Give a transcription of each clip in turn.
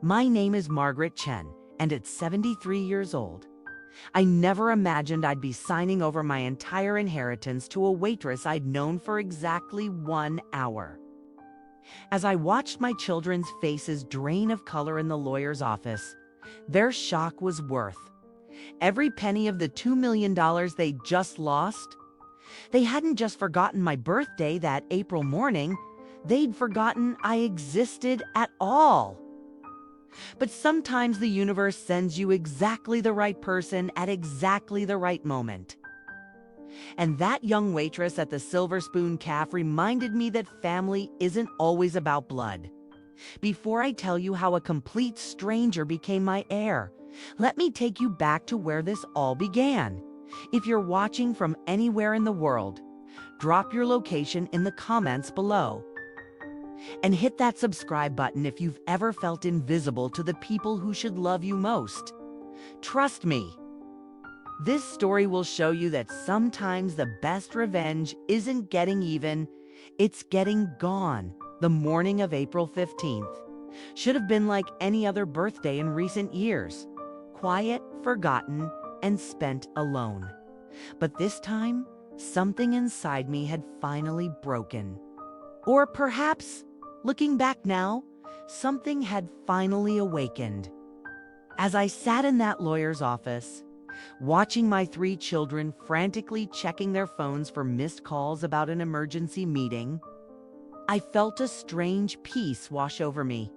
My name is Margaret Chen, and at 73 years old, I never imagined I'd be signing over my entire inheritance to a waitress I'd known for exactly 1 hour. As I watched my children's faces drain of color in the lawyer's office, their shock was worth every penny of the $2 million they just lost. They hadn't just forgotten my birthday that April morning, they'd forgotten I existed at all. But sometimes the universe sends you exactly the right person at exactly the right moment. And that young waitress at the Silver Spoon Café reminded me that family isn't always about blood. Before I tell you how a complete stranger became my heir, let me take you back to where this all began. If you're watching from anywhere in the world, drop your location in the comments below. And hit that subscribe button if you've ever felt invisible to the people who should love you most. Trust me, this story will show you that sometimes the best revenge isn't getting even, it's getting gone. The morning of April 15th should have been like any other birthday in recent years. Quiet, forgotten, and spent alone. But this time, something inside me had finally broken. Or perhaps, looking back now, something had finally awakened. As I sat in that lawyer's office, watching my 3 children frantically checking their phones for missed calls about an emergency meeting, I felt a strange peace wash over me.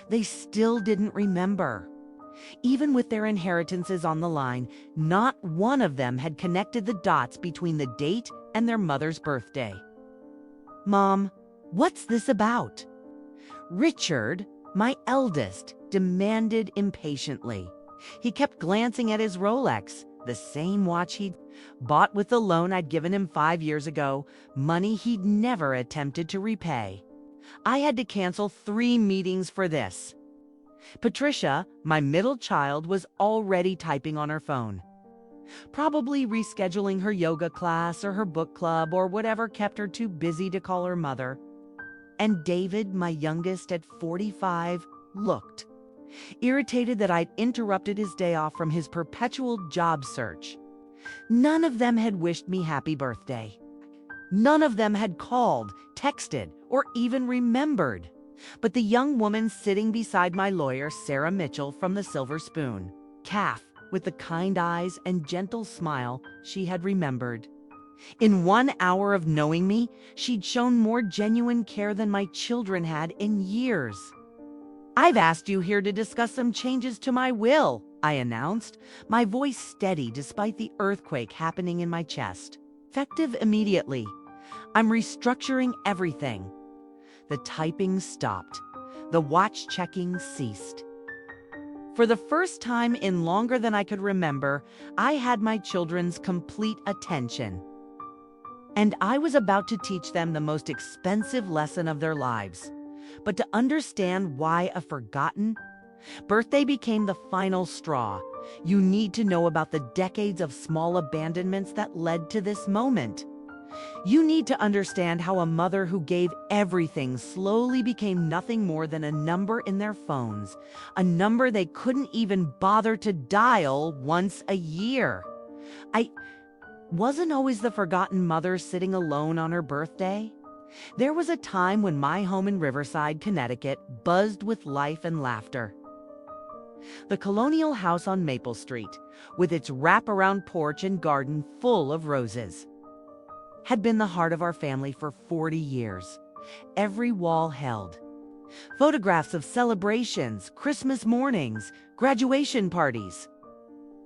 They still didn't remember. Even with their inheritances on the line, not one of them had connected the dots between the date and their mother's birthday. "Mom, what's this about?" Richard, my eldest, demanded impatiently. He kept glancing at his Rolex, the same watch he'd bought with the loan I'd given him 5 years ago, money he'd never attempted to repay. I had to cancel 3 meetings for this. Patricia, my middle child, was already typing on her phone, probably rescheduling her yoga class or her book club or whatever kept her too busy to call her mother. And David, my youngest at 45, looked irritated that I'd interrupted his day off from his perpetual job search. None of them had wished me happy birthday. None of them had called, texted, or even remembered. But the young woman sitting beside my lawyer, Sarah Mitchell from the Silver Spoon Café, with the kind eyes and gentle smile, she had remembered. In 1 hour of knowing me, she'd shown more genuine care than my children had in years. "I've asked you here to discuss some changes to my will," I announced, my voice steady despite the earthquake happening in my chest. "Effective immediately. I'm restructuring everything." The typing stopped. The watch checking ceased. For the first time in longer than I could remember, I had my children's complete attention. And I was about to teach them the most expensive lesson of their lives. But to understand why a forgotten birthday became the final straw, you need to know about the decades of small abandonments that led to this moment. You need to understand how a mother who gave everything slowly became nothing more than a number in their phones, a number they couldn't even bother to dial once a year. I wasn't always the forgotten mother sitting alone on her birthday. There was a time when my home in Riverside, Connecticut, buzzed with life and laughter. The colonial house on Maple Street, with its wraparound porch and garden full of roses, had been the heart of our family for 40 years. Every wall held photographs of celebrations, Christmas mornings, graduation parties,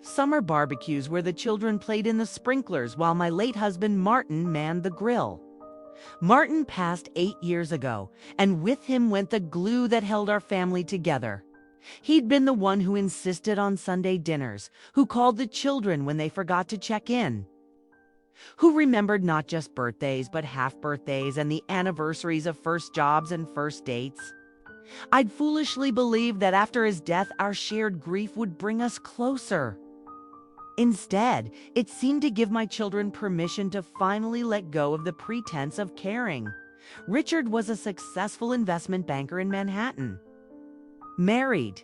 summer barbecues where the children played in the sprinklers while my late husband Martin manned the grill. Martin passed 8 years ago, and with him went the glue that held our family together. He'd been the one who insisted on Sunday dinners, who called the children when they forgot to check in, who remembered not just birthdays but half-birthdays and the anniversaries of first jobs and first dates. I'd foolishly believed that after his death our shared grief would bring us closer. Instead, it seemed to give my children permission to finally let go of the pretense of caring. Richard was a successful investment banker in Manhattan, married.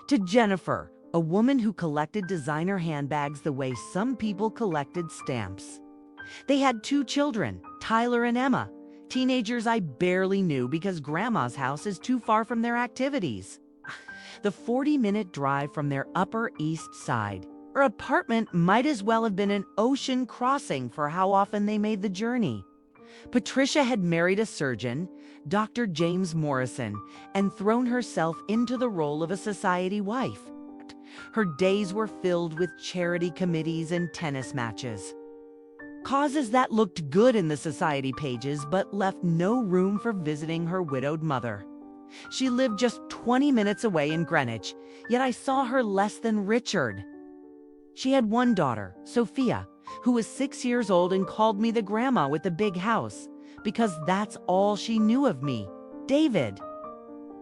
To Jennifer, a woman who collected designer handbags the way some people collected stamps. They had 2 children, Tyler and Emma, teenagers I barely knew because Grandma's house is too far from their activities. The 40-minute drive from their Upper East Side. Her apartment might as well have been an ocean crossing for how often they made the journey. Patricia had married a surgeon, Dr. James Morrison, and thrown herself into the role of a society wife. Her days were filled with charity committees and tennis matches. Causes that looked good in the society pages but left no room for visiting her widowed mother. She lived just 20 minutes away in Greenwich, yet I saw her less than Richard. She had one daughter, Sophia, who was 6 years old and called me the grandma with the big house, because that's all she knew of me, David.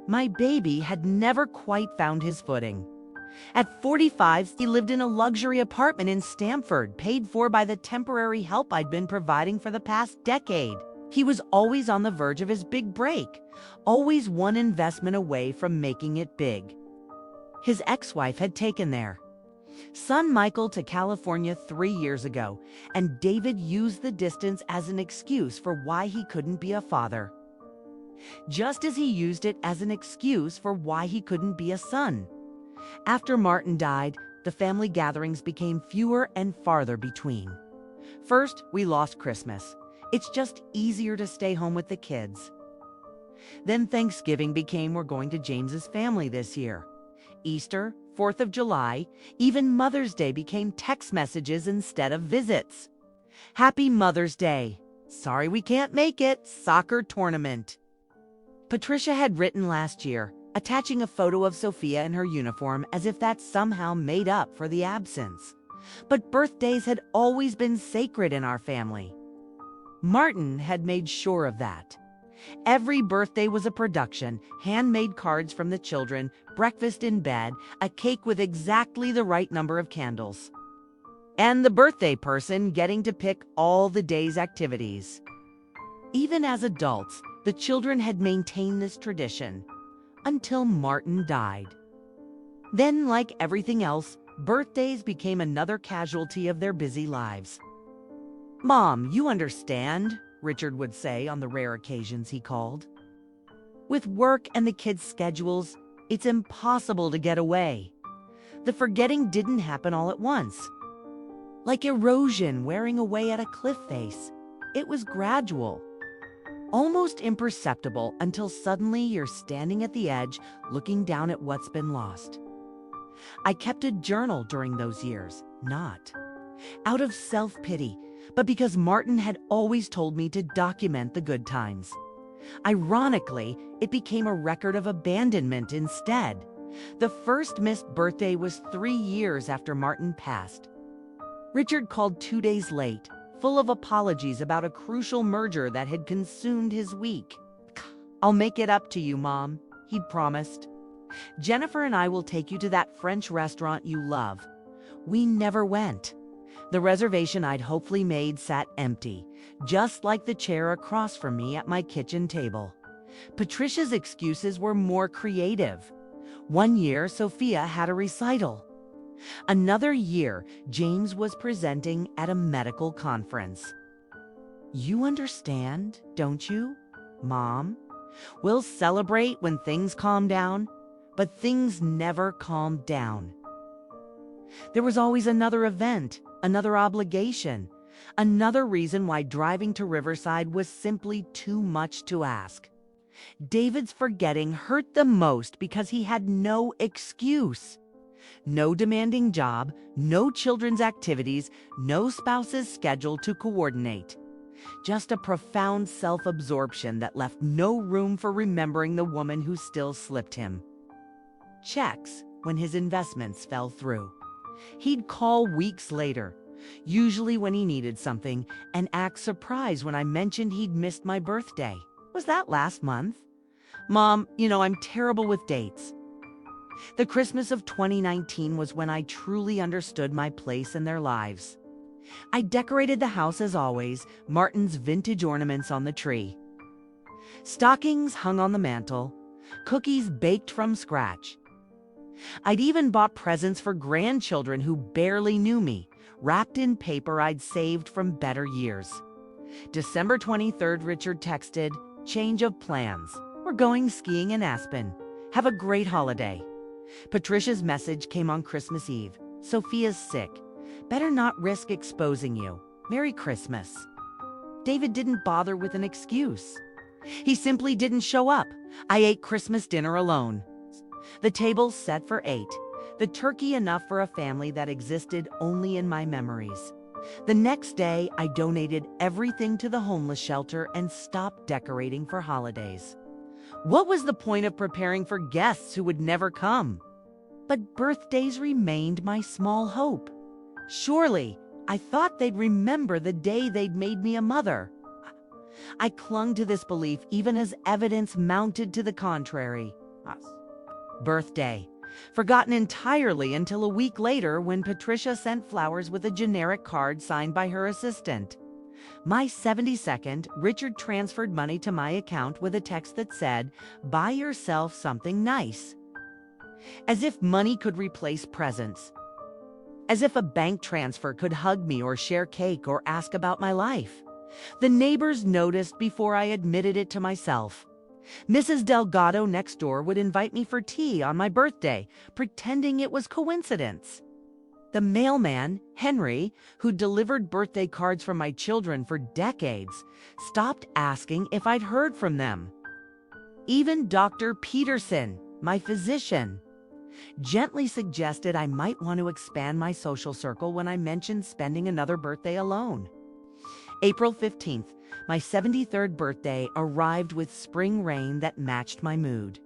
My baby had never quite found his footing. At 45, he lived in a luxury apartment in Stamford, paid for by the temporary help I'd been providing for the past decade. He was always on the verge of his big break, always one investment away from making it big. His ex-wife had taken their son Michael to California 3 years ago, and David used the distance as an excuse for why he couldn't be a father. Just as he used it as an excuse for why he couldn't be a son. After Martin died, the family gatherings became fewer and farther between. First, we lost Christmas. It's just easier to stay home with the kids. Then Thanksgiving became we're going to James's family this year. Easter, 4th of July, even Mother's Day became text messages instead of visits. Happy Mother's Day. Sorry we can't make it. Soccer tournament. Patricia had written last year, attaching a photo of Sophia in her uniform as if that somehow made up for the absence. But birthdays had always been sacred in our family. Martin had made sure of that. Every birthday was a production, handmade cards from the children, breakfast in bed, a cake with exactly the right number of candles. And the birthday person getting to pick all the day's activities. Even as adults, the children had maintained this tradition until Martin died. Then, like everything else, birthdays became another casualty of their busy lives. "Mom, you understand," Richard would say on the rare occasions he called. With work and the kids' schedules, it's impossible to get away. The forgetting didn't happen all at once. Like erosion wearing away at a cliff face, it was gradual. Almost imperceptible until suddenly you're standing at the edge looking down at what's been lost. I kept a journal during those years, not out of self-pity, but because Martin had always told me to document the good times. Ironically, it became a record of abandonment instead. The first missed birthday was 3 years after Martin passed. Richard called 2 days late, full of apologies about a crucial merger that had consumed his week. "I'll make it up to you, Mom," he'd promised. "Jennifer and I will take you to that French restaurant you love." We never went. The reservation I'd hopefully made sat empty, just like the chair across from me at my kitchen table. Patricia's excuses were more creative. One year, Sophia had a recital. Another year, James was presenting at a medical conference. "You understand, don't you, Mom? We'll celebrate when things calm down," but things never calmed down. There was always another event, another obligation, another reason why driving to Riverside was simply too much to ask. David's forgetting hurt the most because he had no excuse. No demanding job, no children's activities, no spouse's schedule to coordinate. Just a profound self-absorption that left no room for remembering the woman who still slipped him checks when his investments fell through. He'd call weeks later, usually when he needed something, and act surprised when I mentioned he'd missed my birthday. "Was that last month?" "Mom, I'm terrible with dates." The Christmas of 2019 was when I truly understood my place in their lives. I decorated the house as always, Martin's vintage ornaments on the tree. Stockings hung on the mantel, cookies baked from scratch. I'd even bought presents for grandchildren who barely knew me, wrapped in paper I'd saved from better years. December 23rd, Richard texted, "Change of plans. We're going skiing in Aspen. Have a great holiday." Patricia's message came on Christmas Eve. "Sophia's sick. Better not risk exposing you. Merry Christmas." David didn't bother with an excuse. He simply didn't show up. I ate Christmas dinner alone. The table set for 8, the turkey enough for a family that existed only in my memories. The next day, I donated everything to the homeless shelter and stopped decorating for holidays. What was the point of preparing for guests who would never come? But birthdays remained my small hope. Surely, I thought they'd remember the day they'd made me a mother. I clung to this belief even as evidence mounted to the contrary. Birthday. Forgotten entirely until a week later when Patricia sent flowers with a generic card signed by her assistant. My 72nd, Richard transferred money to my account with a text that said, "Buy yourself something nice." As if money could replace presents. As if a bank transfer could hug me or share cake or ask about my life. The neighbors noticed before I admitted it to myself. Mrs. Delgado next door would invite me for tea on my birthday, pretending it was coincidence. The mailman, Henry, who delivered birthday cards for my children for decades, stopped asking if I'd heard from them. Even Dr. Peterson, my physician, gently suggested I might want to expand my social circle when I mentioned spending another birthday alone. April 15th, my 73rd birthday, arrived with spring rain that matched my mood.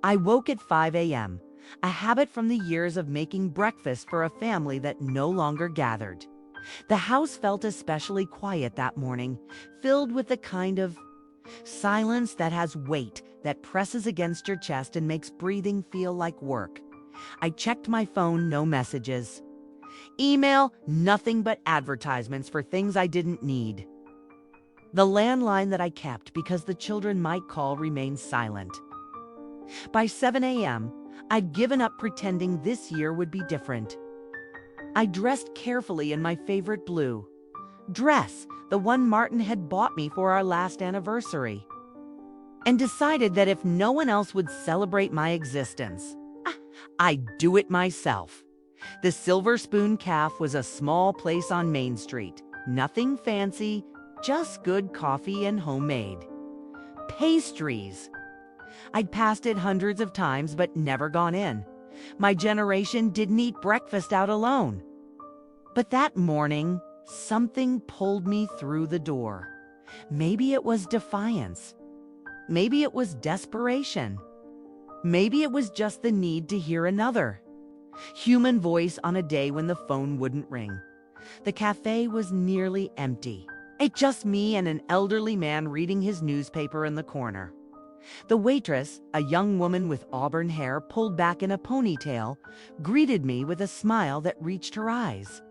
I woke at 5 a.m., a habit from the years of making breakfast for a family that no longer gathered. The house felt especially quiet that morning, filled with the kind of silence that has weight, that presses against your chest and makes breathing feel like work. I checked my phone, no messages. Email, nothing but advertisements for things I didn't need. The landline that I kept because the children might call remained silent. By 7 a.m., I'd given up pretending this year would be different. I dressed carefully in my favorite blue dress, the one Martin had bought me for our last anniversary, and decided that if no one else would celebrate my existence, I'd do it myself. The Silver Spoon Café was a small place on Main Street. Nothing fancy, just good coffee and homemade pastries. I'd passed it hundreds of times but never gone in. My generation didn't eat breakfast out alone. But that morning, something pulled me through the door. Maybe it was defiance. Maybe it was desperation. Maybe it was just the need to hear another human voice on a day when the phone wouldn't ring. The cafe was nearly empty. It's just me and an elderly man reading his newspaper in the corner. The waitress, a young woman with auburn hair pulled back in a ponytail, greeted me with a smile that reached her eyes.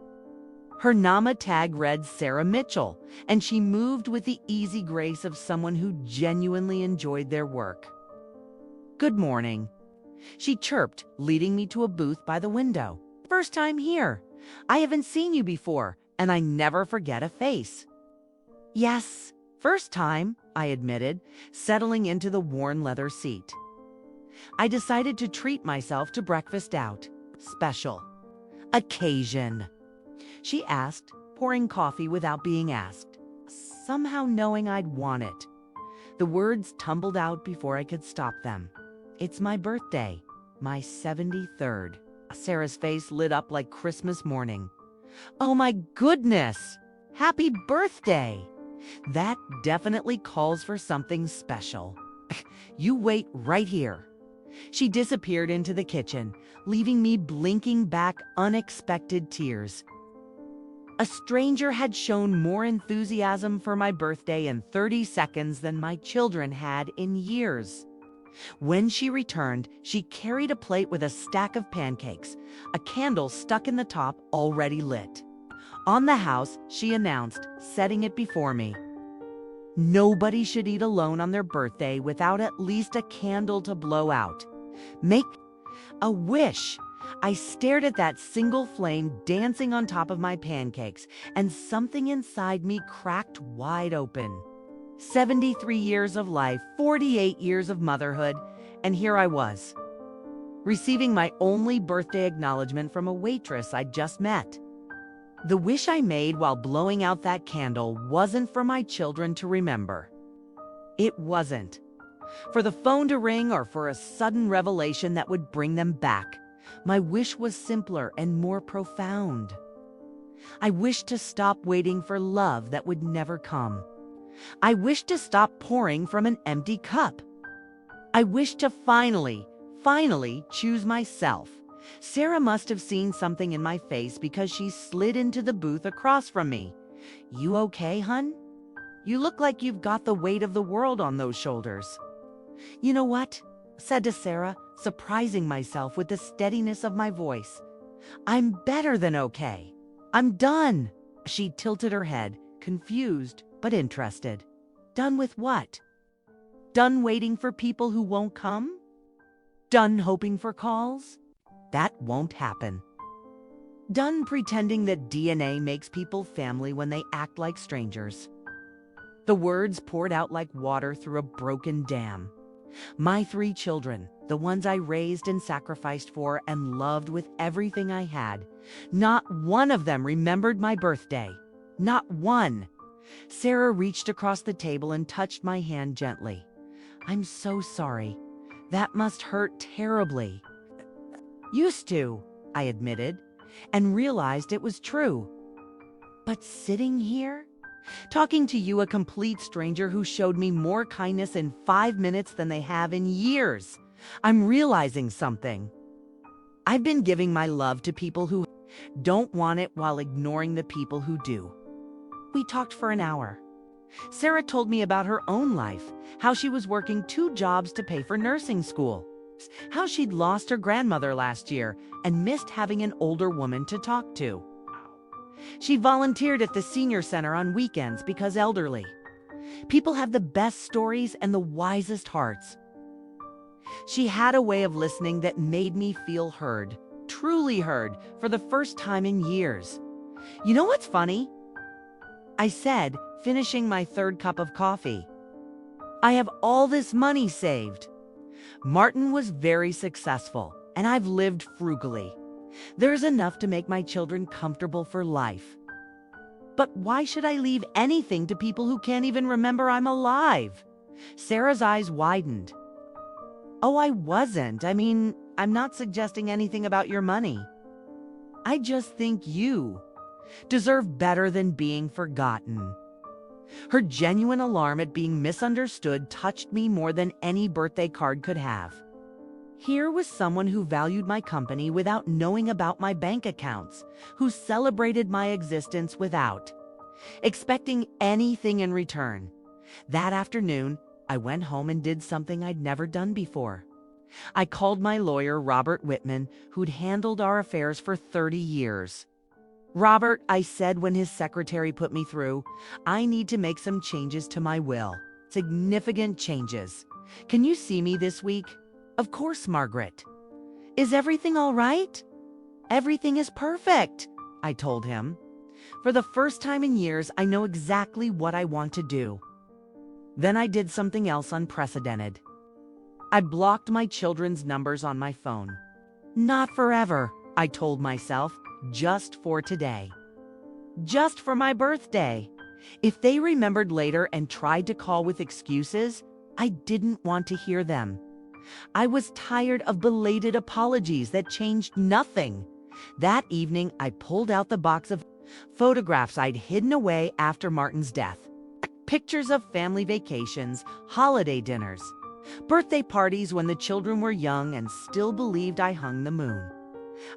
Her Nama tag read Sarah Mitchell, and she moved with the easy grace of someone who genuinely enjoyed their work. "Good morning," she chirped, leading me to a booth by the window. "First time here. I haven't seen you before, and I never forget a face." "Yes, first time," I admitted, settling into the worn leather seat. I decided to treat myself to breakfast out. Special. Occasion. She asked, pouring coffee without being asked, somehow knowing I'd want it. The words tumbled out before I could stop them. "It's my birthday, my 73rd. Sarah's face lit up like Christmas morning. "Oh my goodness! Happy birthday! That definitely calls for something special. You wait right here." She disappeared into the kitchen, leaving me blinking back unexpected tears. A stranger had shown more enthusiasm for my birthday in 30 seconds than my children had in years. When she returned, she carried a plate with a stack of pancakes, a candle stuck in the top already lit. On the house, she announced, setting it before me. Nobody should eat alone on their birthday without at least a candle to blow out. Make a wish. I stared at that single flame dancing on top of my pancakes, and something inside me cracked wide open. 73 years of life, 48 years of motherhood, and here I was, receiving my only birthday acknowledgement from a waitress I'd just met. The wish I made while blowing out that candle wasn't for my children to remember. It wasn't for the phone to ring or for a sudden revelation that would bring them back. My wish was simpler and more profound. I wished to stop waiting for love that would never come. I wished to stop pouring from an empty cup. I wished to finally choose myself. Sarah must have seen something in my face because she slid into the booth across from me. "You okay, hun? You look like you've got the weight of the world on those shoulders." "You know what?" said to Sarah, surprising myself with the steadiness of my voice. "I'm better than okay. I'm done." She tilted her head, confused but interested. "Done with what? Done waiting for people who won't come? Done hoping for calls? That won't happen. Done pretending that DNA makes people family when they act like strangers." The words poured out like water through a broken dam. My 3 children, the ones I raised and sacrificed for and loved with everything I had, not one of them remembered my birthday. Not one. Sarah reached across the table and touched my hand gently. "I'm so sorry. That must hurt terribly." "Used to," I admitted, and realized it was true. But sitting here, talking to you, a complete stranger who showed me more kindness in 5 minutes than they have in years, I'm realizing something. I've been giving my love to people who don't want it while ignoring the people who do. We talked for an hour. Sarah told me about her own life, how she was working 2 jobs to pay for nursing school, how she'd lost her grandmother last year and missed having an older woman to talk to. She volunteered at the senior center on weekends because elderly people have the best stories and the wisest hearts. She had a way of listening that made me feel heard, truly heard, for the first time in years. "You know what's funny?" I said, finishing my 3rd cup of coffee. "I have all this money saved. Martin was very successful, and I've lived frugally. There's enough to make my children comfortable for life. But why should I leave anything to people who can't even remember I'm alive?" Sarah's eyes widened. "Oh, I wasn't. I mean, I'm not suggesting anything about your money. I just think you deserve better than being forgotten." Her genuine alarm at being misunderstood touched me more than any birthday card could have. Here was someone who valued my company without knowing about my bank accounts, who celebrated my existence without expecting anything in return. That afternoon, I went home and did something I'd never done before. I called my lawyer, Robert Whitman, who'd handled our affairs for 30 years. "Robert," I said when his secretary put me through, "I need to make some changes to my will. Significant changes. Can you see me this week?" "Of course, Margaret." "Is everything all right?" "Everything is perfect," I told him. For the first time in years, I know exactly what I want to do. Then I did something else unprecedented. I blocked my children's numbers on my phone. Not forever, I told myself, just for today. Just for my birthday. If they remembered later and tried to call with excuses, I didn't want to hear them. I was tired of belated apologies that changed nothing. That evening, I pulled out the box of photographs I'd hidden away after Martin's death. Pictures of family vacations, holiday dinners, birthday parties when the children were young and still believed I hung the moon.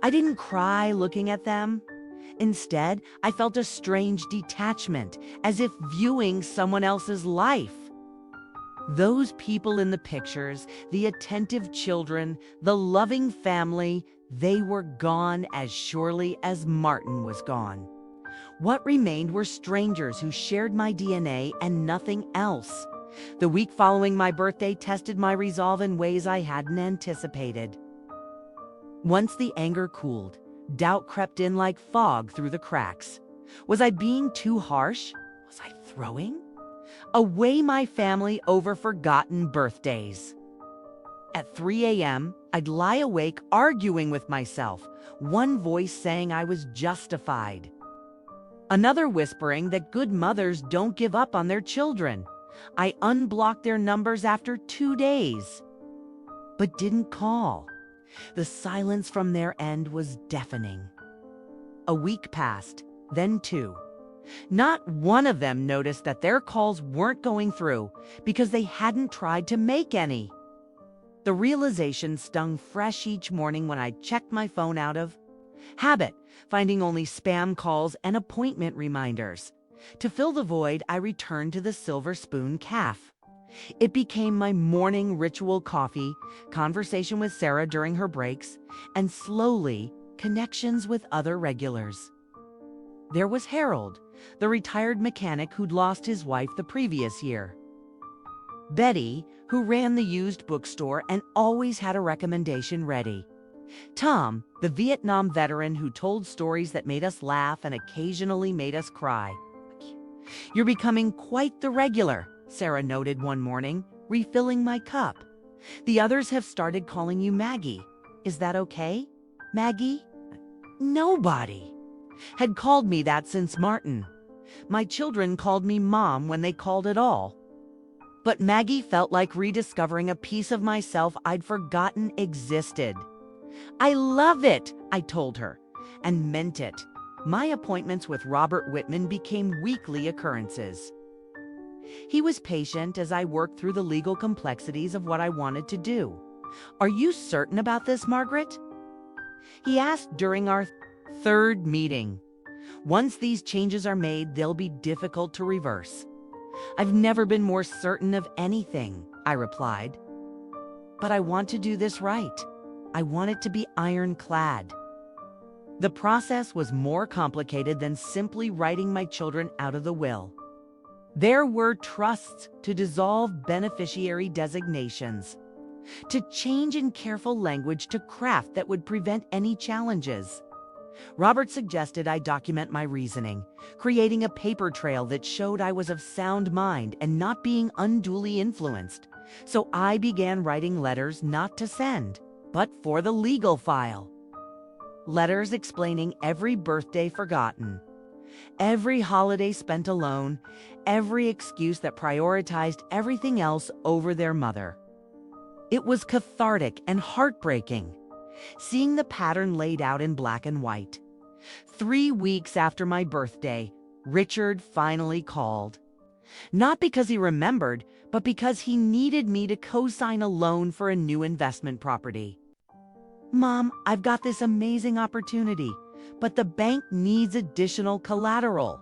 I didn't cry looking at them. Instead, I felt a strange detachment, as if viewing someone else's life. Those people in the pictures, the attentive children, the loving family, they were gone as surely as Martin was gone. What remained were strangers who shared my DNA and nothing else. The week following my birthday tested my resolve in ways I hadn't anticipated. Once the anger cooled, doubt crept in like fog through the cracks. Was I being too harsh? Was I throwing away my family over forgotten birthdays? At 3 a.m., I'd lie awake arguing with myself, one voice saying I was justified, another whispering that good mothers don't give up on their children. I unblocked their numbers after 2 days, but didn't call. The silence from their end was deafening. A week passed, then 2. Not one of them noticed that their calls weren't going through because they hadn't tried to make any. The realization stung fresh each morning when I checked my phone out of habit, finding only spam calls and appointment reminders. To fill the void, I returned to the Silver Spoon Café. It became my morning ritual: coffee, conversation with Sarah during her breaks, and slowly, connections with other regulars. There was Harold, the retired mechanic who'd lost his wife the previous year. Betty, who ran the used bookstore and always had a recommendation ready. Tom, the Vietnam veteran who told stories that made us laugh and occasionally made us cry. "You're becoming quite the regular," Sarah noted one morning, refilling my cup. "The others have started calling you Maggie. Is that okay, Maggie?" Nobody had called me that since Martin. My children called me Mom when they called at all. But Maggie felt like rediscovering a piece of myself I'd forgotten existed. "I love it," I told her, and meant it. My appointments with Robert Whitman became weekly occurrences. He was patient as I worked through the legal complexities of what I wanted to do. "Are you certain about this, Margaret?" he asked during our 3rd meeting. "Once these changes are made, they'll be difficult to reverse." "I've never been more certain of anything," I replied. "But I want to do this right. I want it to be ironclad." The process was more complicated than simply writing my children out of the will. There were trusts to dissolve, beneficiary designations, to change in careful language to craft that would prevent any challenges. Robert suggested I document my reasoning, creating a paper trail that showed I was of sound mind and not being unduly influenced. So I began writing letters not to send, but for the legal file. Letters explaining every birthday forgotten, every holiday spent alone, every excuse that prioritized everything else over their mother. It was cathartic and heartbreaking, seeing the pattern laid out in black and white. 3 weeks after my birthday, Richard finally called. Not because he remembered, but because he needed me to co-sign a loan for a new investment property. "Mom, I've got this amazing opportunity, but the bank needs additional collateral.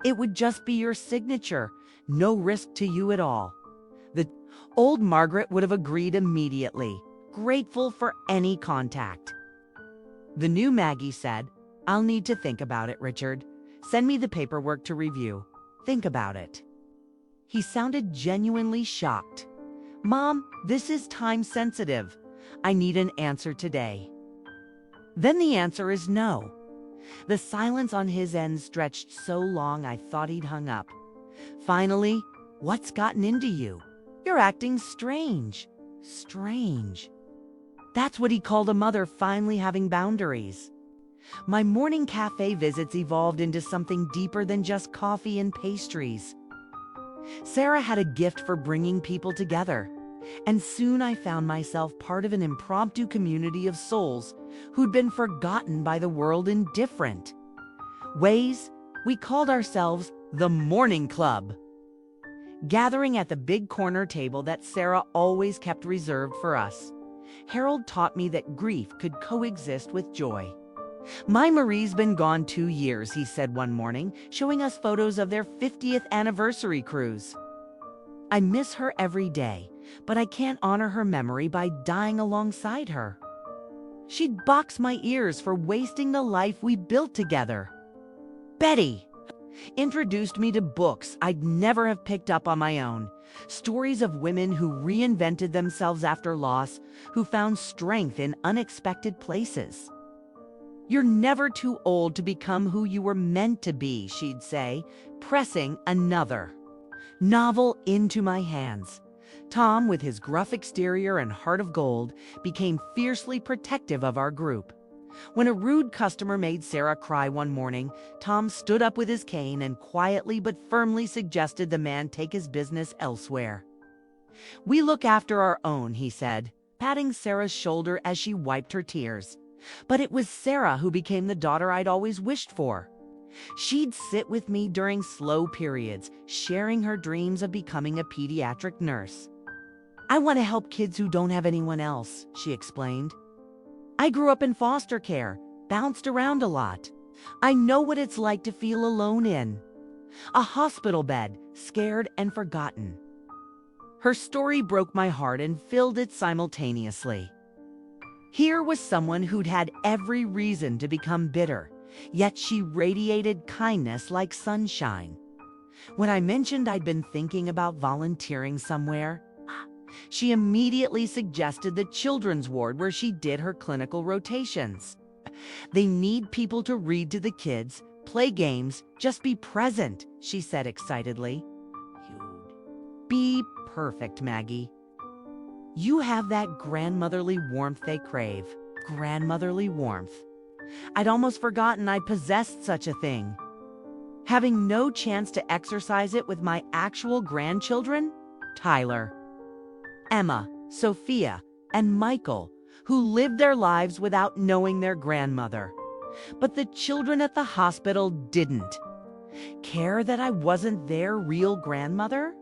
It would just be your signature, no risk to you at all." The old Margaret would have agreed immediately, grateful for any contact. The new Maggie said, "I'll need to think about it, Richard. Send me the paperwork to review. Think about it." He sounded genuinely shocked. "Mom, this is time sensitive. I need an answer today." Then the answer is no. The silence on his end stretched so long I thought he'd hung up. Finally, "What's gotten into you? You're acting strange." Strange. That's what he called a mother finally having boundaries. My morning cafe visits evolved into something deeper than just coffee and pastries. Sarah had a gift for bringing people together, and soon I found myself part of an impromptu community of souls who'd been forgotten by the world in different ways. We called ourselves the Morning Club, gathering at the big corner table that Sarah always kept reserved for us. Harold taught me that grief could coexist with joy. "My Marie's been gone 2 years," he said one morning, showing us photos of their 50th anniversary cruise. "I miss her every day, but I can't honor her memory by dying alongside her. She'd box my ears for wasting the life we built together." Betty introduced me to books I'd never have picked up on my own. Stories of women who reinvented themselves after loss, who found strength in unexpected places. "You're never too old to become who you were meant to be," she'd say, pressing another novel into my hands. Tom, with his gruff exterior and heart of gold, became fiercely protective of our group. When a rude customer made Sarah cry one morning, Tom stood up with his cane and quietly but firmly suggested the man take his business elsewhere. "We look after our own," he said, patting Sarah's shoulder as she wiped her tears. But it was Sarah who became the daughter I'd always wished for. She'd sit with me during slow periods, sharing her dreams of becoming a pediatric nurse. "I want to help kids who don't have anyone else," she explained. "I grew up in foster care, bounced around a lot. I know what it's like to feel alone in a hospital bed, scared and forgotten." Her story broke my heart and filled it simultaneously. Here was someone who'd had every reason to become bitter, yet she radiated kindness like sunshine. When I mentioned I'd been thinking about volunteering somewhere, she immediately suggested the children's ward where she did her clinical rotations. "They need people to read to the kids, play games, just be present," she said excitedly. "You'd be perfect, Maggie. You have that grandmotherly warmth they crave." Grandmotherly warmth. I'd almost forgotten I possessed such a thing. Having no chance to exercise it with my actual grandchildren, Tyler, Emma, Sophia, and Michael, who lived their lives without knowing their grandmother. But the children at the hospital didn't care that I wasn't their real grandmother.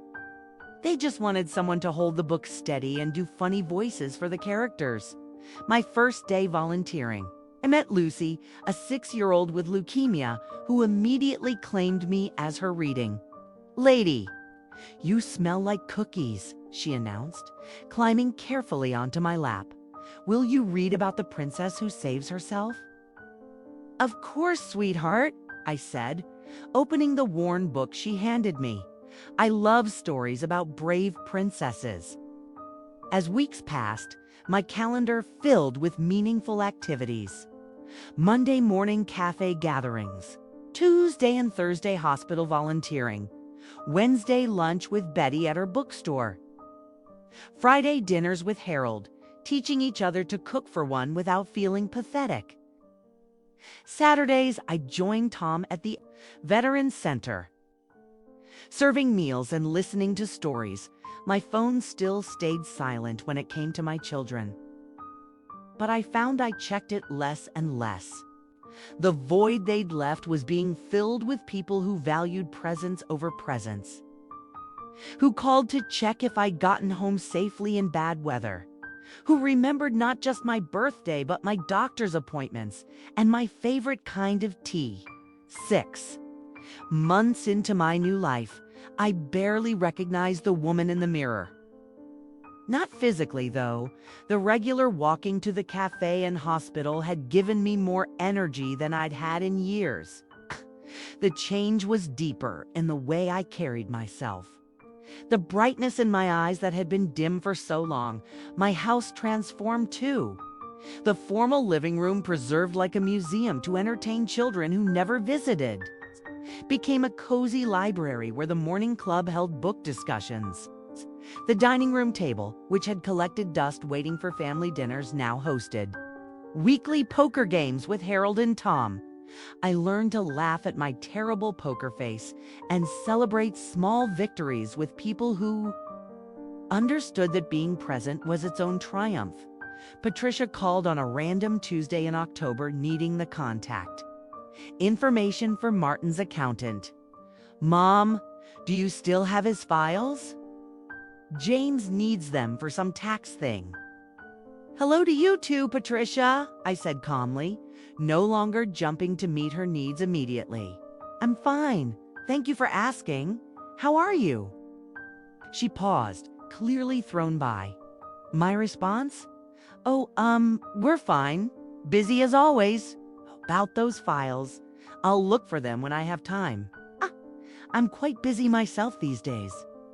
They just wanted someone to hold the book steady and do funny voices for the characters. My first day volunteering, I met Lucy, a 6-year-old with leukemia, who immediately claimed me as her reading. "Lady, you smell like cookies," she announced, climbing carefully onto my lap. "Will you read about the princess who saves herself?" "Of course, sweetheart," I said, opening the worn book she handed me. I love stories about brave princesses. As weeks passed, my calendar filled with meaningful activities. Monday morning cafe gatherings, Tuesday and Thursday hospital volunteering, Wednesday lunch with Betty at her bookstore, Friday dinners with Harold, teaching each other to cook for one without feeling pathetic. Saturdays, I joined Tom at the Veterans Center, serving meals and listening to stories. My phone still stayed silent when it came to my children. But I found I checked it less and less. The void they'd left was being filled with people who valued presence over presence, who called to check if I'd gotten home safely in bad weather, who remembered not just my birthday but my doctor's appointments and my favorite kind of tea. 6 months into my new life, I barely recognized the woman in the mirror. Not physically, though. The regular walking to the cafe and hospital had given me more energy than I'd had in years. The change was deeper in the way I carried myself. The brightness in my eyes that had been dim for so long, my house transformed too. The formal living room, preserved like a museum to entertain children who never visited, became a cozy library where the morning club held book discussions. The dining room table, which had collected dust waiting for family dinners, now hosted weekly poker games with Harold and Tom. I learned to laugh at my terrible poker face and celebrate small victories with people who understood that being present was its own triumph. Patricia called on a random Tuesday in October, needing the contact information for Martin's accountant. "Mom, do you still have his files? James needs them for some tax thing." "Hello to you too, Patricia," I said calmly, no longer jumping to meet her needs immediately. "I'm fine. Thank you for asking. How are you?" She paused, clearly thrown by my response. "Oh, we're fine. Busy as always." About those files, I'll look for them when I have time. Ah, I'm quite busy myself these days.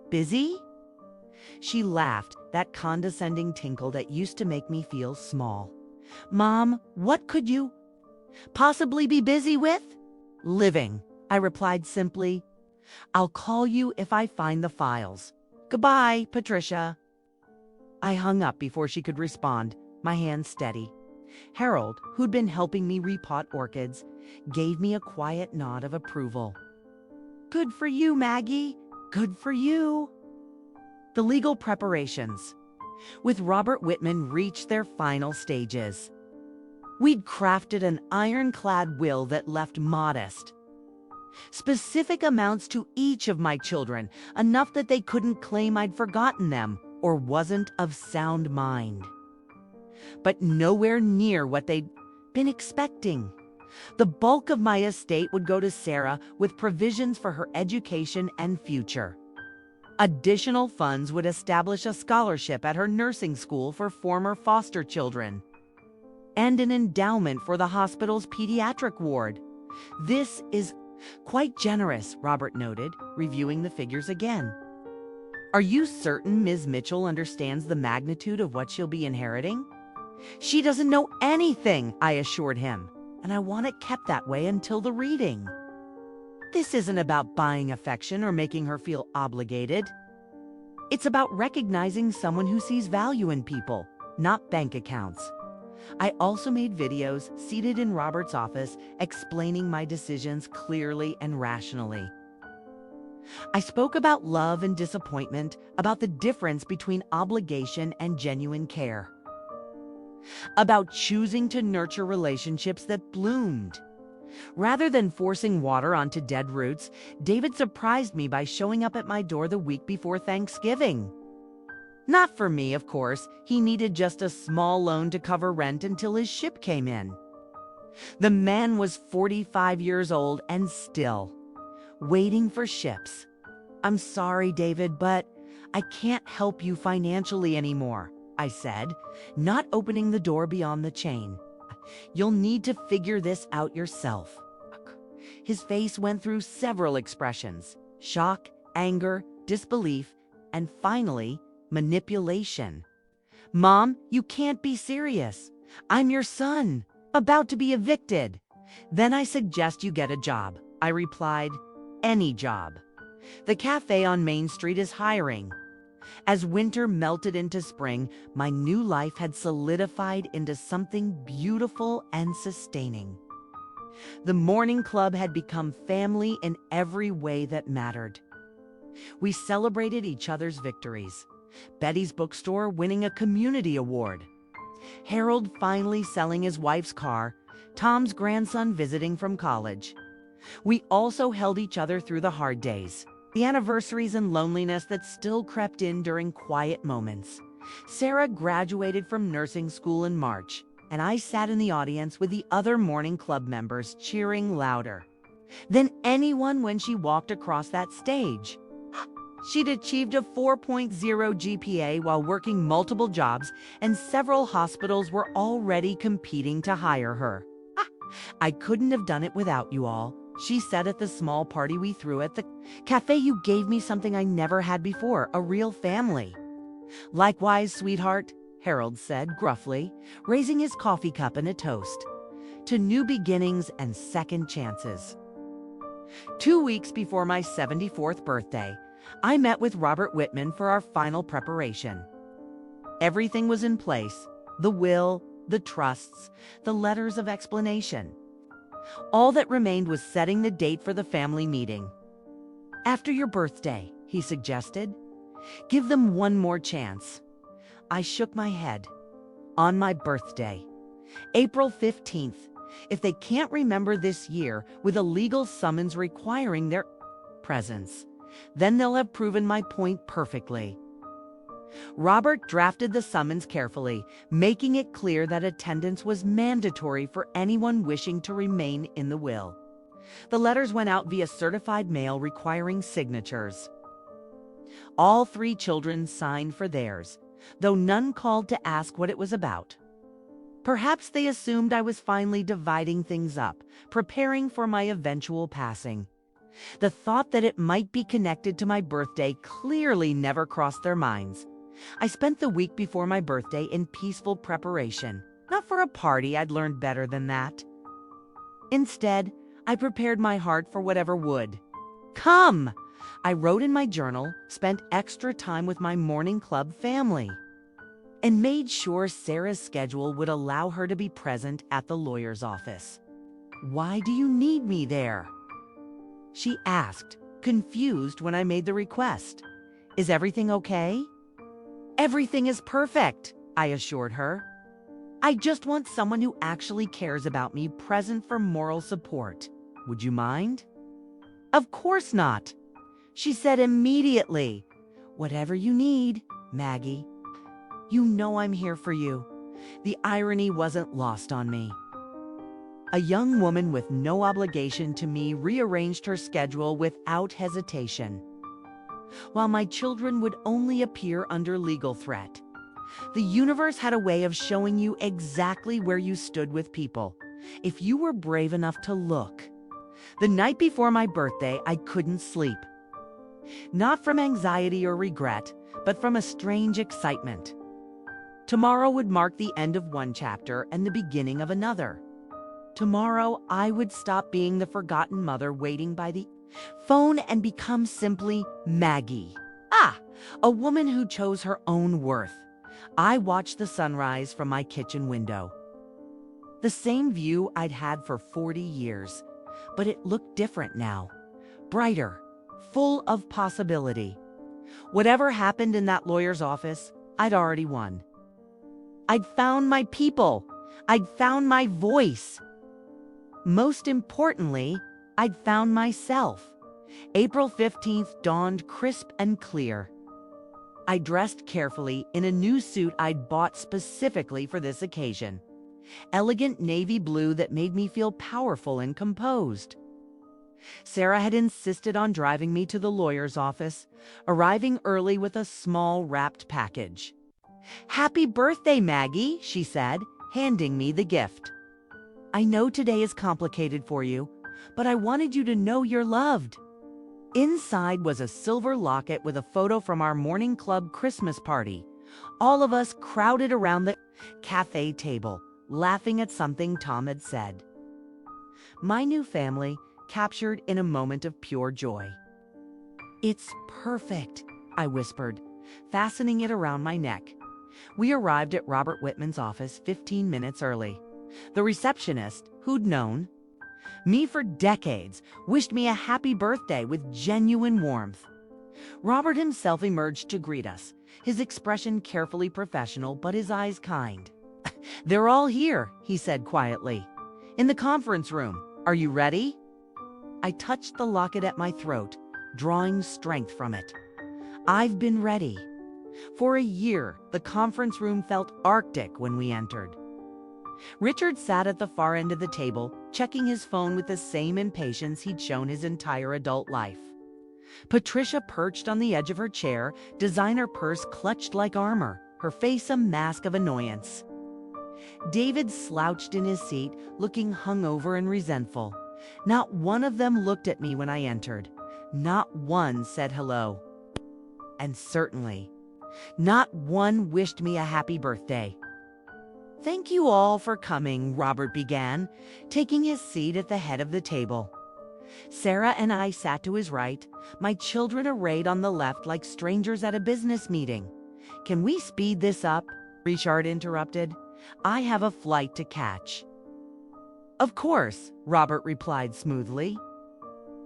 Busy? She laughed, that condescending tinkle that used to make me feel small. Mom, what could you possibly be busy with? Living, I replied simply. I'll call you if I find the files. Goodbye, Patricia. I hung up before she could respond, my hand steady. Harold, who'd been helping me repot orchids, gave me a quiet nod of approval. Good for you, Maggie. Good for you. The legal preparations, with Robert Whitman, reached their final stages. We'd crafted an ironclad will that left modest, specific amounts to each of my children, enough that they couldn't claim I'd forgotten them or wasn't of sound mind. But nowhere near what they'd been expecting. The bulk of my estate would go to Sarah with provisions for her education and future. Additional funds would establish a scholarship at her nursing school for former foster children, and an endowment for the hospital's pediatric ward. This is quite generous, Robert noted, reviewing the figures again. Are you certain Ms. Mitchell understands the magnitude of what she'll be inheriting? She doesn't know anything, I assured him, and I want it kept that way until the reading. This isn't about buying affection or making her feel obligated. It's about recognizing someone who sees value in people, not bank accounts. I also made videos seated in Robert's office explaining my decisions clearly and rationally. I spoke about love and disappointment, about the difference between obligation and genuine care, about choosing to nurture relationships that bloomed. Rather than forcing water onto dead roots, David surprised me by showing up at my door the week before Thanksgiving. Not for me, of course. He needed just a small loan to cover rent until his ship came in. The man was 45 years old and still waiting for ships. I'm sorry, David, but I can't help you financially anymore, I said, not opening the door beyond the chain. You'll need to figure this out yourself. His face went through several expressions: shock, anger, disbelief, and finally, manipulation. Mom, you can't be serious. I'm your son, about to be evicted. Then I suggest you get a job, I replied. Any job. The cafe on Main Street is hiring. As winter melted into spring, my new life had solidified into something beautiful and sustaining. The morning club had become family in every way that mattered. We celebrated each other's victories. Betty's bookstore winning a community award, Harold finally selling his wife's car, Tom's grandson visiting from college. We also held each other through the hard days, the anniversaries and loneliness that still crept in during quiet moments. Sarah graduated from nursing school in March, and I sat in the audience with the other morning club members cheering louder than anyone when she walked across that stage. She'd achieved a 4.0 GPA while working multiple jobs, and several hospitals were already competing to hire her. I couldn't have done it without you all, she said at the small party we threw at the cafe. You gave me something I never had before, a real family. Likewise, sweetheart, Harold said gruffly, raising his coffee cup in a toast to new beginnings and second chances. 2 weeks before my 74th birthday, I met with Robert Whitman for our final preparation. Everything was in place: the will, the trusts, the letters of explanation. All that remained was setting the date for the family meeting. After your birthday, he suggested. Give them one more chance. I shook my head. On my birthday, April 15th, if they can't remember this year with a legal summons requiring their presence, then they'll have proven my point perfectly. Robert drafted the summons carefully, making it clear that attendance was mandatory for anyone wishing to remain in the will. The letters went out via certified mail requiring signatures. All 3 children signed for theirs, though none called to ask what it was about. Perhaps they assumed I was finally dividing things up, preparing for my eventual passing. The thought that it might be connected to my birthday clearly never crossed their minds. I spent the week before my birthday in peaceful preparation. Not for a party, I'd learned better than that. Instead, I prepared my heart for whatever would come. I wrote in my journal, spent extra time with my morning club family, and made sure Sarah's schedule would allow her to be present at the lawyer's office. "Why do you need me there?" she asked, confused when I made the request. "Is everything okay?" "Everything is perfect," I assured her. "I just want someone who actually cares about me present for moral support. Would you mind?" "Of course not," she said immediately. "Whatever you need, Maggie. You know I'm here for you." The irony wasn't lost on me. A young woman with no obligation to me rearranged her schedule without hesitation, while my children would only appear under legal threat. The universe had a way of showing you exactly where you stood with people, if you were brave enough to look. The night before my birthday, I couldn't sleep. Not from anxiety or regret, but from a strange excitement. Tomorrow would mark the end of one chapter and the beginning of another. Tomorrow, I would stop being the forgotten mother waiting by the phone and become simply Maggie. A woman who chose her own worth. I watched the sunrise from my kitchen window. The same view I'd had for 40 years, but it looked different now. Brighter, full of possibility. Whatever happened in that lawyer's office, I'd already won. I'd found my people. I'd found my voice. Most importantly, I'd found myself. April 15th dawned crisp and clear. I dressed carefully in a new suit I'd bought specifically for this occasion. Elegant navy blue that made me feel powerful and composed. Sarah had insisted on driving me to the lawyer's office, arriving early with a small wrapped package. "Happy birthday, Maggie," she said, handing me the gift. "I know today is complicated for you, but I wanted you to know you're loved." Inside was a silver locket with a photo from our morning club Christmas party. All of us crowded around the cafe table, laughing at something Tom had said. My new family captured in a moment of pure joy. "It's perfect," I whispered, fastening it around my neck. We arrived at Robert Whitman's office 15 minutes early. The receptionist, who'd known me for decades, wished me a happy birthday with genuine warmth. Robert himself emerged to greet us, his expression carefully professional but his eyes kind. "They're all here," he said quietly. "In the conference room. Are you ready?" I touched the locket at my throat, drawing strength from it. I've been ready. For a year, the conference room felt arctic when we entered. Richard sat at the far end of the table, checking his phone with the same impatience he'd shown his entire adult life. Patricia perched on the edge of her chair, designer purse clutched like armor, her face a mask of annoyance. David slouched in his seat, looking hungover and resentful. Not one of them looked at me when I entered. Not one said hello. And certainly, not one wished me a happy birthday. "Thank you all for coming," Robert began, taking his seat at the head of the table. Sarah and I sat to his right, my children arrayed on the left like strangers at a business meeting. "Can we speed this up?" Richard interrupted. "I have a flight to catch." "Of course," Robert replied smoothly.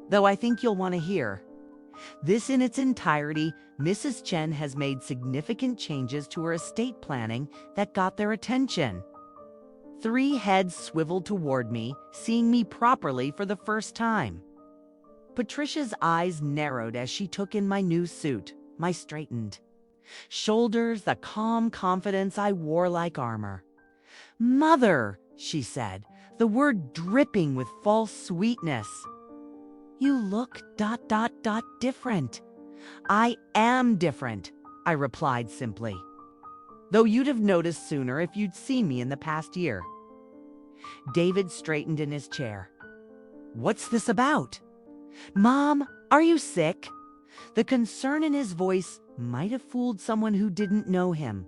"Though I think you'll want to hear. This in its entirety, Mrs. Chen has made significant changes to her estate planning that got their attention." 3 heads swiveled toward me, seeing me properly for the first time. Patricia's eyes narrowed as she took in my new suit, my straightened shoulders, the calm confidence I wore like armor. "Mother," she said, the word dripping with false sweetness. "You look ... different." "I am different," I replied simply. though you'd have noticed sooner if you'd seen me in the past year. David straightened in his chair. What's this about? Mom, are you sick? The concern in his voice might have fooled someone who didn't know him.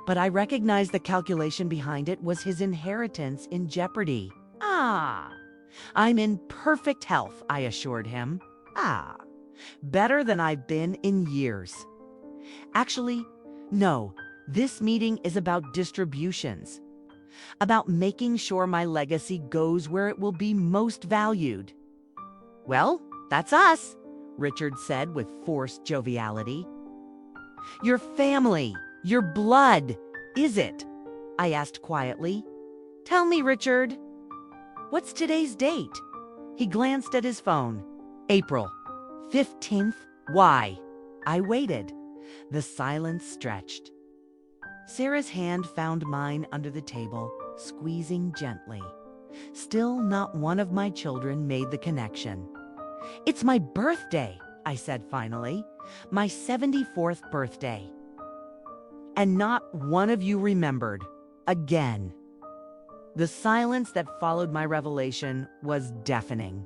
But I recognized the calculation behind it was his inheritance in jeopardy. I'm in perfect health, I assured him. Better than I've been in years. Actually, no, this meeting is about distributions. About making sure my legacy goes where it will be most valued. Well, that's us, Richard said with forced joviality. Your family, your blood, is it? I asked quietly. Tell me, Richard. What's today's date? He glanced at his phone. April 15th. Why? I waited. The silence stretched. Sarah's hand found mine under the table, squeezing gently. Still not one of my children made the connection. It's my birthday, I said finally. My 74th birthday. And not one of you remembered. Again. The silence that followed my revelation was deafening.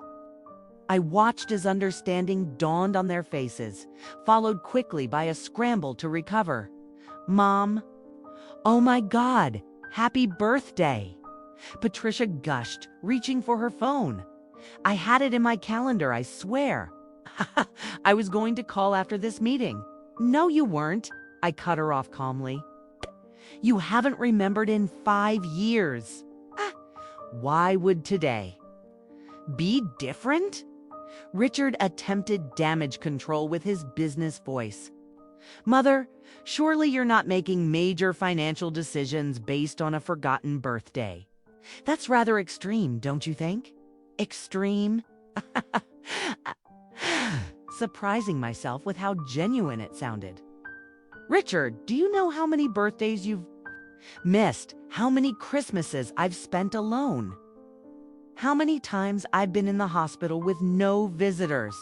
I watched as understanding dawned on their faces, followed quickly by a scramble to recover. Mom, oh my God, happy birthday. Patricia gushed, reaching for her phone. I had it in my calendar, I swear. I was going to call after this meeting. No, you weren't, I cut her off calmly. You haven't remembered in 5 years. Why would today be different? Richard attempted damage control with his business voice. Mother, surely you're not making major financial decisions based on a forgotten birthday. That's rather extreme, don't you think? Extreme? Surprising myself with how genuine it sounded. Richard, do you know how many birthdays you've missed? How many Christmases I've spent alone? How many times I've been in the hospital with no visitors?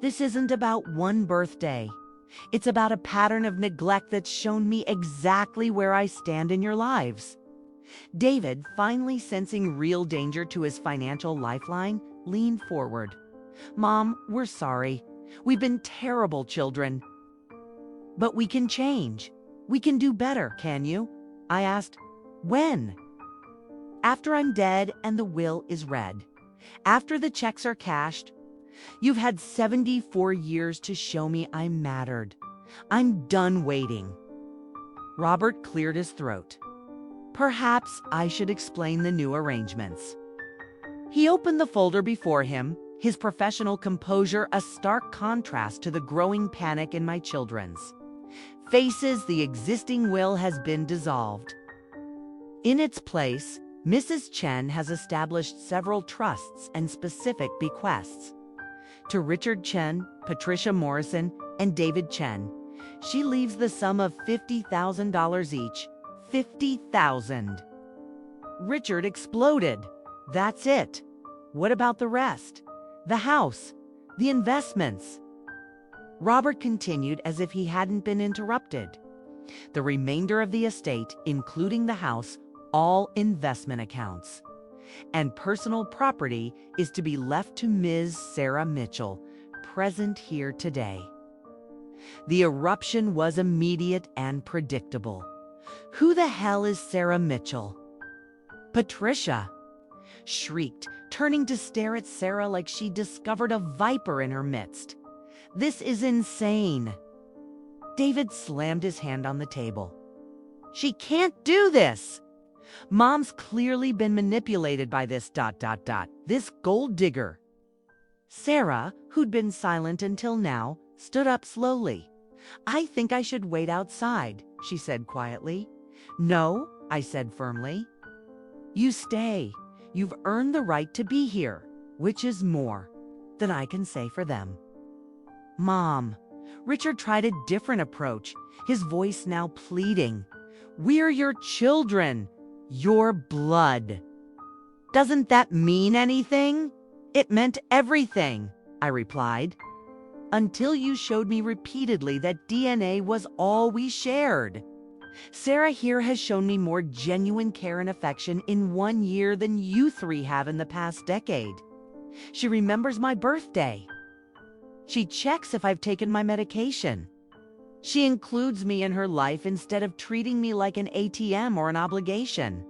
This isn't about one birthday. It's about a pattern of neglect that's shown me exactly where I stand in your lives. David, finally sensing real danger to his financial lifeline, leaned forward. Mom, we're sorry. We've been terrible children. But we can change. We can do better, can you? I asked. When? After I'm dead and the will is read. After the checks are cashed. You've had 74 years to show me I mattered. I'm done waiting. Robert cleared his throat. Perhaps I should explain the new arrangements. He opened the folder before him, his professional composure a stark contrast to the growing panic in my children's. Faces, the existing will has been dissolved. In its place, Mrs. Chen has established several trusts and specific bequests. To Richard Chen, Patricia Morrison, and David Chen, she leaves the sum of $50,000 each. $50,000. Richard exploded. That's it. What about the rest? The house, the investments. Robert continued as if he hadn't been interrupted. The remainder of the estate, including the house, all investment accounts. And personal property is to be left to Ms. Sarah Mitchell, present here today. The eruption was immediate and predictable. Who the hell is Sarah Mitchell? Patricia shrieked, turning to stare at Sarah like she discovered a viper in her midst. This is insane. David slammed his hand on the table. She can't do this. Mom's clearly been manipulated by this ... this gold digger. Sarah, who'd been silent until now, stood up slowly. I think I should wait outside, she said quietly. No, I said firmly. You stay. You've earned the right to be here, which is more than I can say for them. Mom, Richard tried a different approach, his voice now pleading. We're your children, your blood. Doesn't that mean anything? It meant everything, I replied. Until you showed me repeatedly that DNA was all we shared. Sarah here has shown me more genuine care and affection in 1 year than you three have in the past decade. She remembers my birthday. She checks if I've taken my medication. She includes me in her life instead of treating me like an ATM or an obligation.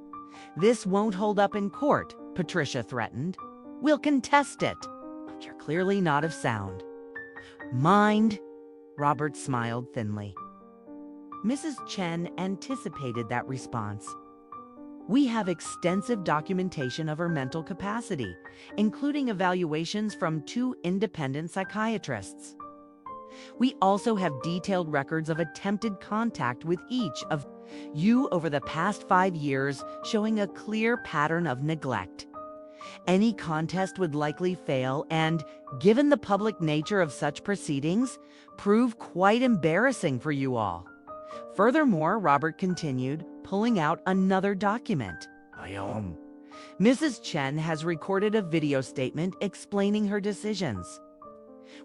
This won't hold up in court, Patricia threatened. We'll contest it. You're clearly not of sound. Mind? Robert smiled thinly. Mrs. Chen anticipated that response. We have extensive documentation of her mental capacity, including evaluations from 2 independent psychiatrists. We also have detailed records of attempted contact with each of you over the past 5 years, showing a clear pattern of neglect. Any contest would likely fail and, given the public nature of such proceedings, prove quite embarrassing for you all. Furthermore, Robert continued, pulling out another document. Mrs. Chen has recorded a video statement explaining her decisions,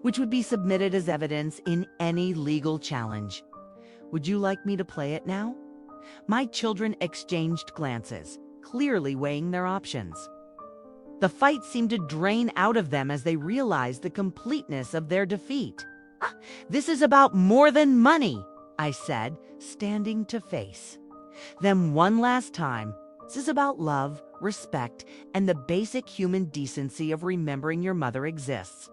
which would be submitted as evidence in any legal challenge. Would you like me to play it now? My children exchanged glances, clearly weighing their options. The fight seemed to drain out of them as they realized the completeness of their defeat. This is about more than money, I said, standing to face them one last time. This is about love, respect, and the basic human decency of remembering your mother exists.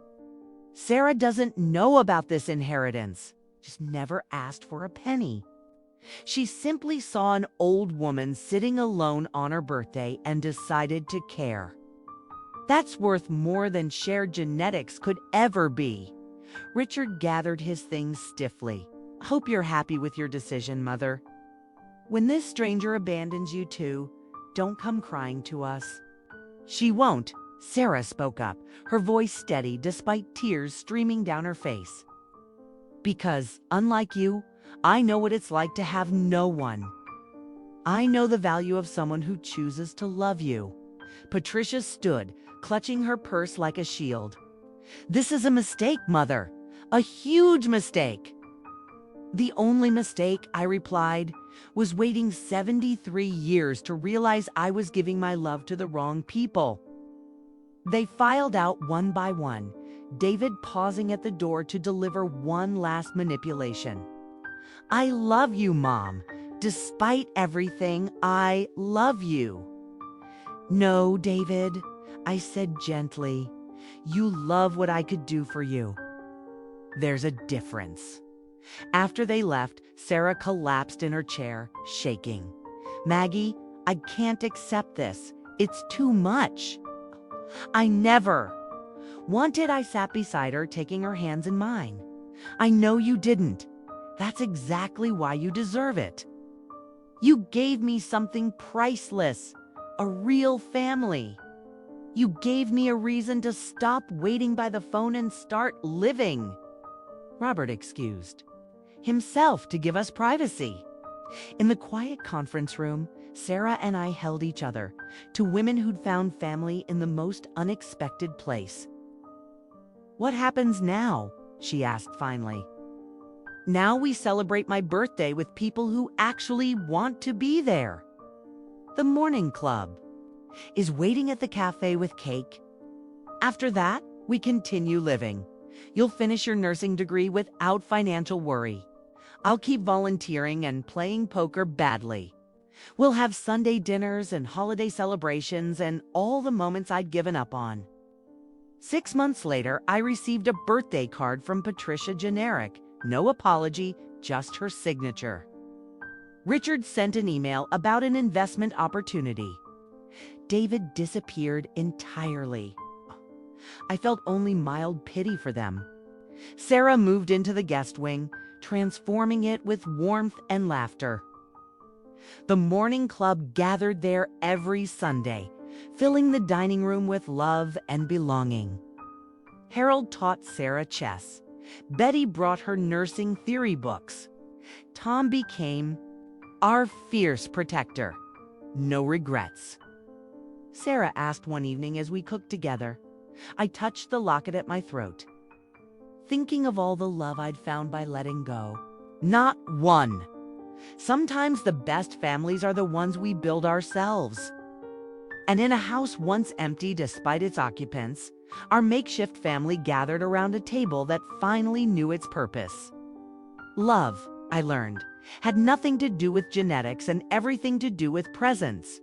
Sarah doesn't know about this inheritance. She's never asked for a penny. She simply saw an old woman sitting alone on her birthday and decided to care. That's worth more than shared genetics could ever be. Richard gathered his things stiffly. Hope you're happy with your decision, Mother. When this stranger abandons you too, don't come crying to us. She won't, Sarah spoke up, her voice steady despite tears streaming down her face. Because, unlike you, I know what it's like to have no one. I know the value of someone who chooses to love you. Patricia stood, clutching her purse like a shield. This is a mistake, Mother. A huge mistake. The only mistake, I replied, was waiting 73 years to realize I was giving my love to the wrong people. They filed out one by one, David pausing at the door to deliver one last manipulation. I love you, Mom. Despite everything, I love you. No, David, I said gently. You love what I could do for you. There's a difference. After they left, Sarah collapsed in her chair, shaking. Maggie, I can't accept this. It's too much. I never wanted. I sat beside her, taking her hands in mine. I know you didn't. That's exactly why you deserve it. You gave me something priceless, a real family. You gave me a reason to stop waiting by the phone and start living. Robert excused himself to give us privacy. In the quiet conference room, Sarah and I held each other, two women who'd found family in the most unexpected place. What happens now? She asked finally. Now we celebrate my birthday with people who actually want to be there. The morning club is waiting at the cafe with cake. After that, we continue living. You'll finish your nursing degree without financial worry. I'll keep volunteering and playing poker badly. We'll have Sunday dinners and holiday celebrations and all the moments I'd given up on. 6 months later, I received a birthday card from Patricia Generic. No apology, just her signature. Richard sent an email about an investment opportunity. David disappeared entirely. I felt only mild pity for them. Sarah moved into the guest wing, transforming it with warmth and laughter. The morning club gathered there every Sunday, filling the dining room with love and belonging. Harold taught Sarah chess. Betty brought her nursing theory books. Tom became our fierce protector. No regrets. Sarah asked one evening as we cooked together. I touched the locket at my throat, thinking of all the love I'd found by letting go. Not one. Sometimes the best families are the ones we build ourselves. And in a house once empty despite its occupants, our makeshift family gathered around a table that finally knew its purpose. Love, I learned, had nothing to do with genetics and everything to do with presence.